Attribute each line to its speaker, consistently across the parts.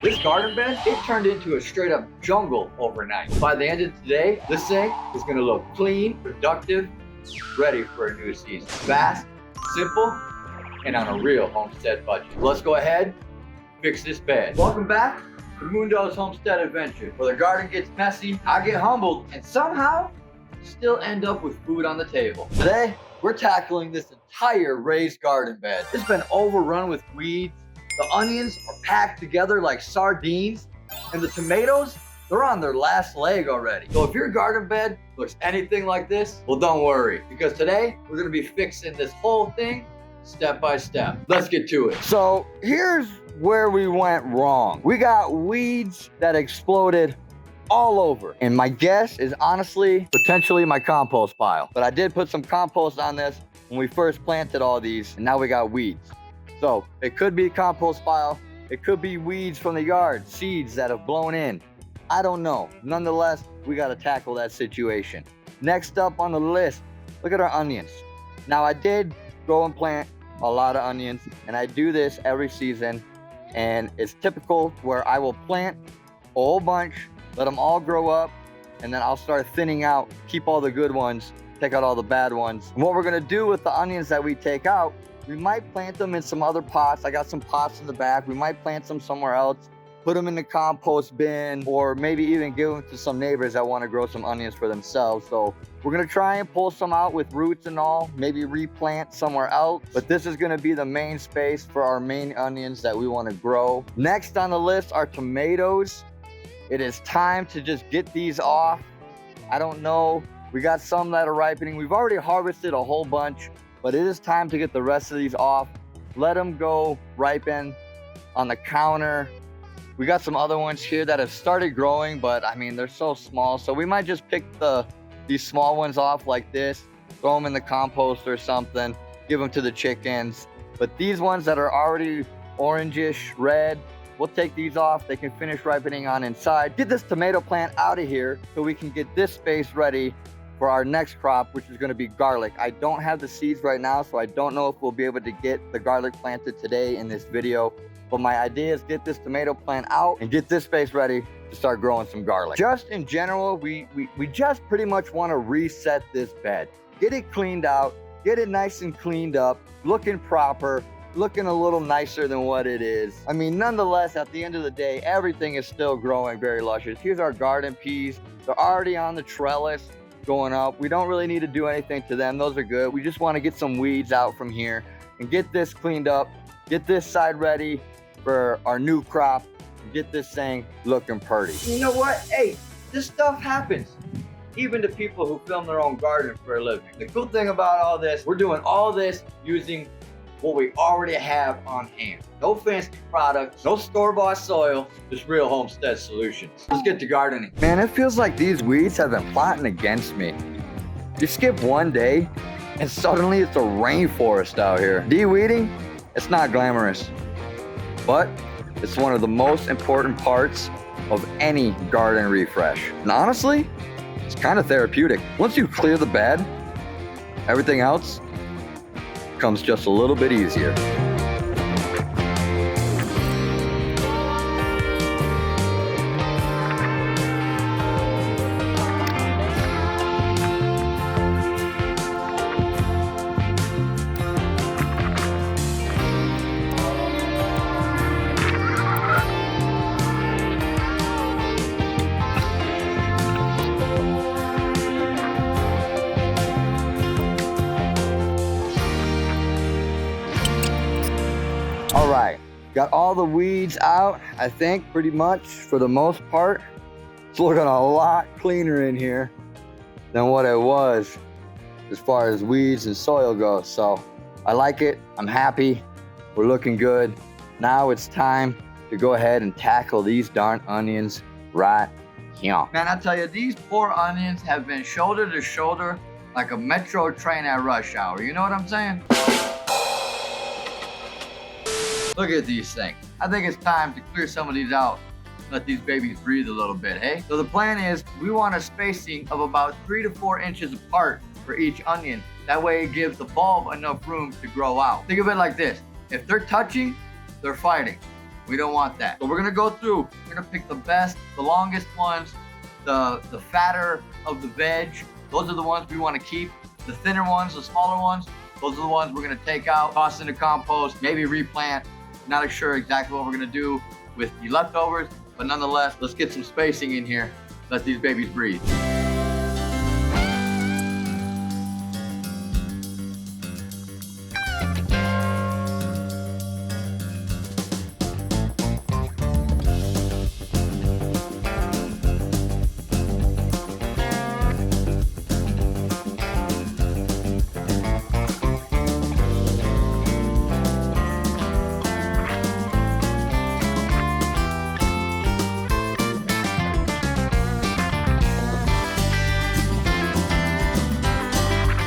Speaker 1: This garden bed, it turned into a straight up jungle overnight. By the end of today, this thing is gonna look clean, productive, ready for a new season. Fast, simple, and on a real homestead budget. Let's go ahead, fix this bed. Welcome back to Mundo's Homestead Adventure, where the garden gets messy, I get humbled, and somehow still end up with food on the table. Today, we're tackling this entire raised garden bed. It's been overrun with weeds. The onions are packed together like sardines, and the tomatoes, they're on their last leg already. So if your garden bed looks anything like this, well, don't worry, because today we're gonna be fixing this whole thing step by step. Let's get to it. So here's where we went wrong. We got weeds that exploded all over. And my guess is honestly, potentially my compost pile. But I did put some compost on this when we first planted all these, and now we got weeds. So it could be a compost pile, it could be weeds from the yard, seeds that have blown in. I don't know. Nonetheless, we gotta tackle that situation. Next up on the list, look at our onions. Now I did go and plant a lot of onions, and I do this every season, and it's typical where I will plant a whole bunch, let them all grow up, and then I'll start thinning out, keep all the good ones, take out all the bad ones. And what we're gonna do with the onions that we take out, we might plant them in some other pots. I got some pots in the back. We might plant them somewhere else, put them in the compost bin, or maybe even give them to some neighbors that want to grow some onions for themselves. So we're gonna try and pull some out with roots and all, maybe replant somewhere else. But this is gonna be the main space for our main onions that we want to grow. Next on the list are tomatoes. It is time to just get these off. I don't know. We got some that are ripening. We've already harvested a whole bunch, but it is time to get the rest of these off. Let them go ripen on the counter. We got some other ones here that have started growing, but I mean, they're so small. So we might just pick these small ones off like this, throw them in the compost or something, give them to the chickens. But these ones that are already orangish red, we'll take these off. They can finish ripening on inside. Get this tomato plant out of here so we can get this space ready for our next crop, which is gonna be garlic. I don't have the seeds right now, so I don't know if we'll be able to get the garlic planted today in this video. But my idea is get this tomato plant out and get this space ready to start growing some garlic. Just in general, we just pretty much wanna reset this bed. Get it cleaned out, get it nice and cleaned up, looking proper, looking a little nicer than what it is. I mean, nonetheless, at the end of the day, everything is still growing very luscious. Here's our garden peas. They're already on the trellis going up. We don't really need to do anything to them. Those are good. We just want to get some weeds out from here and get this cleaned up, get this side ready for our new crop, and get this thing looking pretty. You know what? Hey, this stuff happens even to people who film their own garden for a living. The cool thing about all this, we're doing all this using what we already have on hand. No fancy products, no store-bought soil, just real homestead solutions. Let's get to gardening. Man, it feels like these weeds have been plotting against me. You skip one day, and suddenly it's a rainforest out here. De-weeding, it's not glamorous, but it's one of the most important parts of any garden refresh. And honestly, it's kind of therapeutic. Once you clear the bed, everything else comes just a little bit easier. All right, got all the weeds out, I think, pretty much for the most part. It's looking a lot cleaner in here than what it was as far as weeds and soil goes. So I like it, I'm happy, we're looking good. Now it's time to go ahead and tackle these darn onions right here. Man, I tell you, these poor onions have been shoulder to shoulder like a metro train at rush hour. You know what I'm saying? Look at these things. I think it's time to clear some of these out. Let these babies breathe a little bit, hey? So the plan is we want a spacing of about 3 to 4 inches apart for each onion. That way it gives the bulb enough room to grow out. Think of it like this. If they're touching, they're fighting. We don't want that. So we're gonna go through, we're gonna pick the best, the longest ones, the fatter of the veg. Those are the ones we wanna keep. The thinner ones, the smaller ones, those are the ones we're gonna take out, toss into compost, maybe replant. Not sure exactly what we're gonna do with the leftovers, but nonetheless, let's get some spacing in here. Let these babies breathe.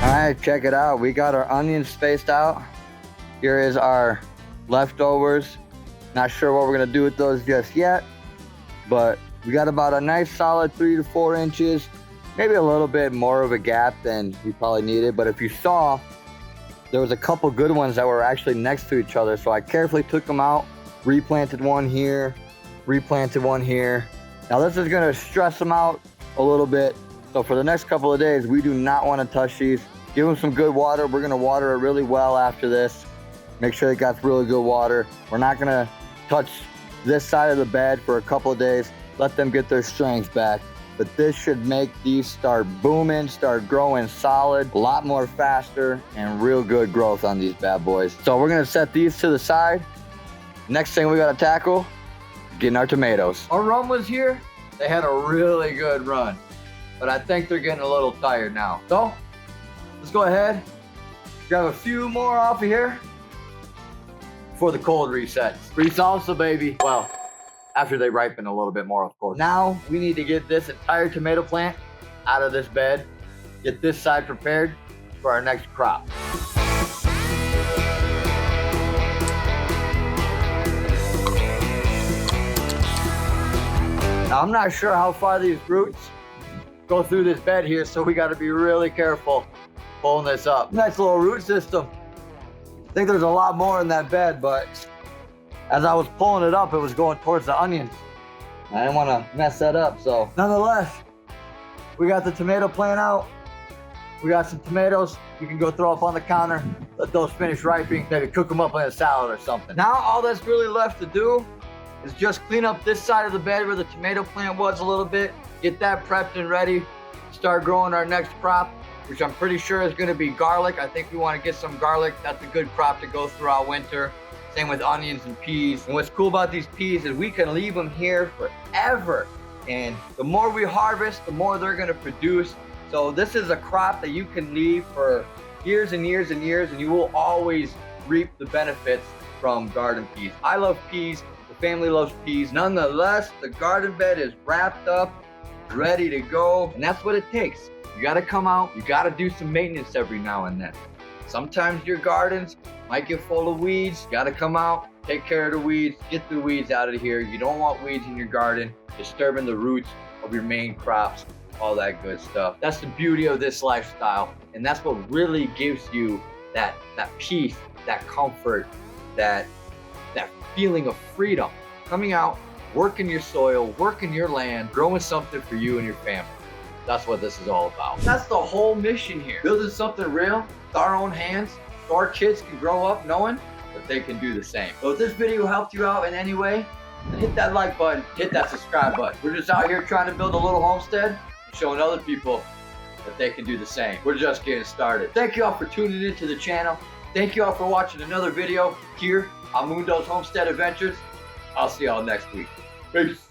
Speaker 1: All right, check it out. We got our onions spaced out. Here is our leftovers. Not sure what we're gonna do with those just yet, but we got about a nice solid 3 to 4 inches, maybe a little bit more of a gap than we probably needed. But if you saw, there was a couple good ones that were actually next to each other. So I carefully took them out, replanted one here, replanted one here. Now this is gonna stress them out a little bit. So for the next couple of days, we do not want to touch these. Give them some good water. We're gonna water it really well after this. Make sure it got really good water. We're not gonna touch this side of the bed for a couple of days. Let them get their strength back. But this should make these start booming, start growing solid, a lot more faster, and real good growth on these bad boys. So we're gonna set these to the side. Next thing we gotta tackle, getting our tomatoes. Our run was here. They had a really good run, but I think they're getting a little tired now. So let's go ahead, grab a few more off of here before the cold resets. Resalsa, baby. Well, after they ripen a little bit more, of course. Now we need to get this entire tomato plant out of this bed, get this side prepared for our next crop. Now I'm not sure how far these roots go through this bed here, so we got to be really careful pulling this up. Nice little root system. I think there's a lot more in that bed, but as I was pulling it up, it was going towards the onions. I didn't want to mess that up, so nonetheless, we got the tomato plant out. We got some tomatoes you can go throw up on the counter, let those finish ripening, maybe cook them up in a salad or something. Now all that's really left to do is just clean up this side of the bed where the tomato plant was a little bit, get that prepped and ready, start growing our next crop, which I'm pretty sure is gonna be garlic. I think we wanna get some garlic. That's a good crop to go throughout winter. Same with onions and peas. And what's cool about these peas is we can leave them here forever. And the more we harvest, the more they're gonna produce. So this is a crop that you can leave for years and years and years, and you will always reap the benefits from garden peas. I love peas, the family loves peas. Nonetheless, the garden bed is wrapped up, ready to go, and that's what it takes. You gotta come out, you gotta do some maintenance every now and then. Sometimes your gardens might get full of weeds. You gotta come out, take care of the weeds, get the weeds out of here. You don't want weeds in your garden, disturbing the roots of your main crops, all that good stuff. That's the beauty of this lifestyle. And that's what really gives you that peace, that comfort, that feeling of freedom. Coming out, working your soil, working your land, growing something for you and your family. That's what this is all about. That's the whole mission here. Building something real with our own hands so our kids can grow up knowing that they can do the same. So if this video helped you out in any way, hit that like button, hit that subscribe button. We're just out here trying to build a little homestead and showing other people that they can do the same. We're just getting started. Thank you all for tuning into the channel. Thank you all for watching another video here on Mundo's Homestead Adventures. I'll see y'all next week. Peace.